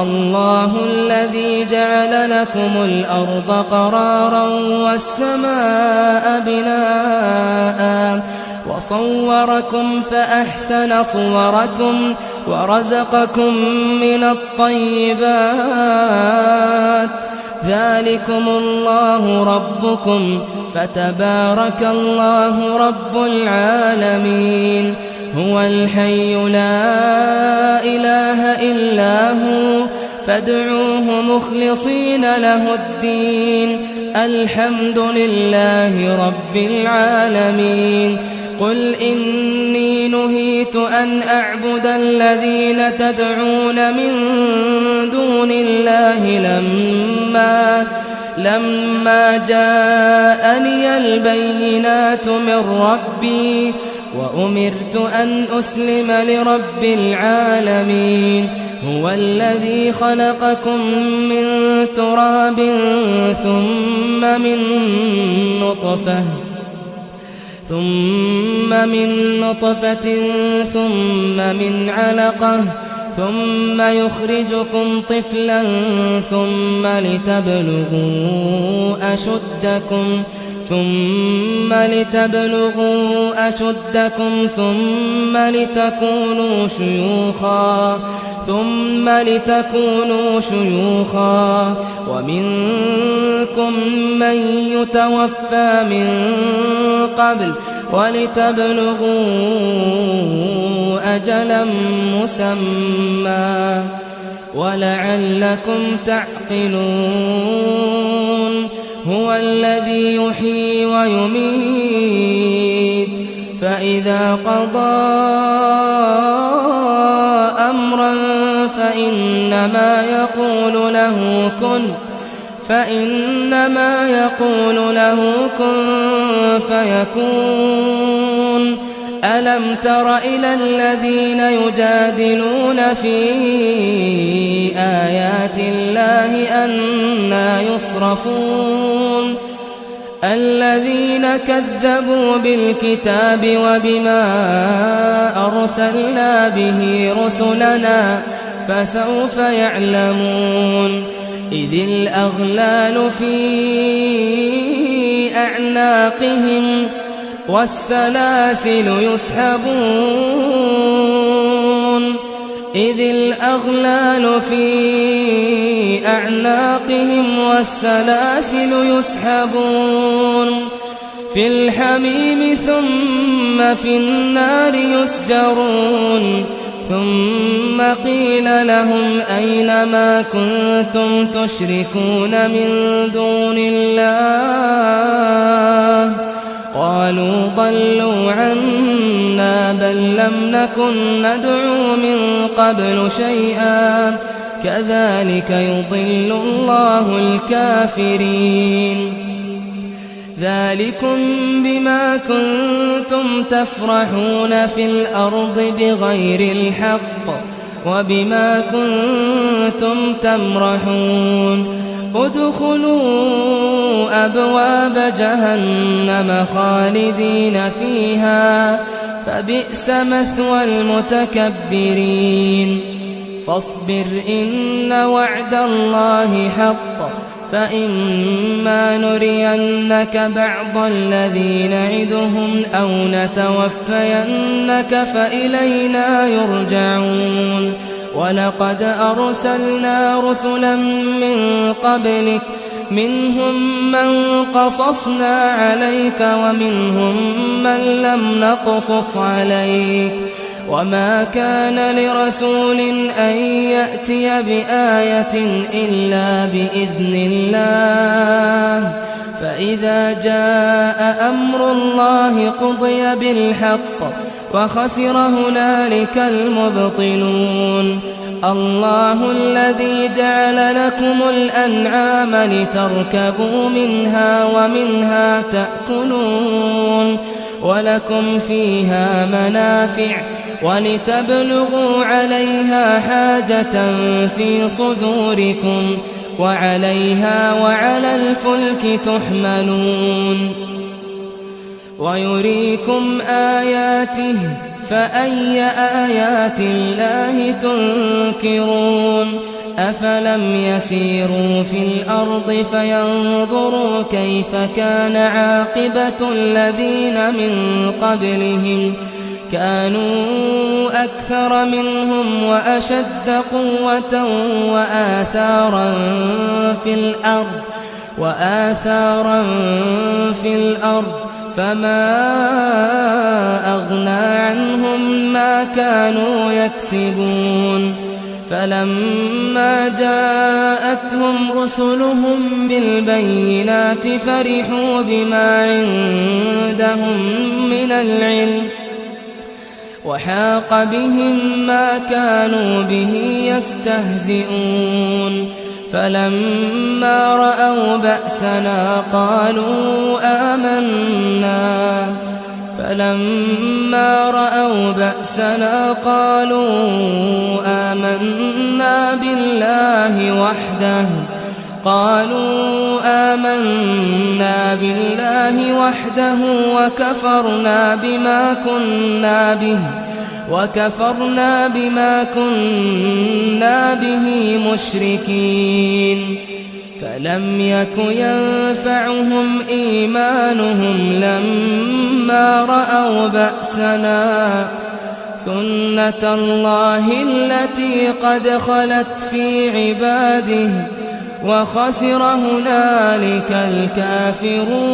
الله الذي جعل لكم الأرض قرارا والسماء بناء وصوركم فأحسن صوركم ورزقكم من الطيبات ذلكم الله ربكم فتبارك الله رب العالمين هو الحي لا إله إلا هو فادعوه مخلصين له الدين الحمد لله رب العالمين قل إني نهيت أن أعبد الذين تدعون من دون الله لما جاءني البينات من ربي وأمرت أن أسلم لرب العالمين هو الذي خلقكم من تراب ثم من نطفة ثم من علقة ثم يخرجكم طفلا ثم لتبلغوا أشدكم ثم لتكونوا شيوخا ومنكم من يتوفى من قبل ولتبلغوا أجلا مسمى ولعلكم تعقلون هو الذي يحيي ويميت فإذا قضى أمرا فإنما يقول له كن فيكون ألم تر إلى الذين يجادلون في آيات الله أنى يصرفون الذين كذبوا بالكتاب وبما أرسلنا به رسلنا فسوف يعلمون إذ الأغلال في أعناقهم والسلاسل يسحبون في الحميم ثم في النار يسجرون ثم قيل لهم أين ما كنتم تشركون من دون الله قالوا ضلوا عنا بل لم نكن ندعو من قبل شيئا كذلك يضل الله الكافرين ذلكم بما كنتم تفرحون في الأرض بغير الحق وبما كنتم تمرحون ادخلوا أبواب جهنم خالدين فيها فبئس مثوى المتكبرين فاصبر إن وعد الله حق فإما نرينك بعض الذي نعدهم أو نتوفينك فإلينا يرجعون ولقد أرسلنا رسلا من قبلك منهم من قصصنا عليك ومنهم من لم نقصص عليك وما كان لرسول أن يأتي بآية إلا بإذن الله فإذا جاء أمر الله قضي بالحق وخسر هنالك المبطلون الله الذي جعل لكم الأنعام لتركبوا منها ومنها تأكلون ولكم فيها منافع ولتبلغوا عليها حاجة في صدوركم وعليها وعلى الفلك تحملون ويريكم آياته فأي آيات الله تنكرون أفلم يسيروا في الأرض فينظروا كيف كان عاقبة الذين من قبلهم كانوا أكثر منهم وأشد قوة وآثارا في الأرض فما أغنى عنهم ما كانوا يكسبون فلما جاءتهم رسلهم بالبينات فرحوا بما عندهم من العلم وحاق بهم ما كانوا به يستهزئون فلما رأوا بأسنا قالوا آمنا بالله وحده وكفرنا بما كنا به مشركين فلم يك ينفعهم إيمانهم لما رأوا بأسنا سنة الله التي قد خلت في عباده وخسر هنالك الكافرون.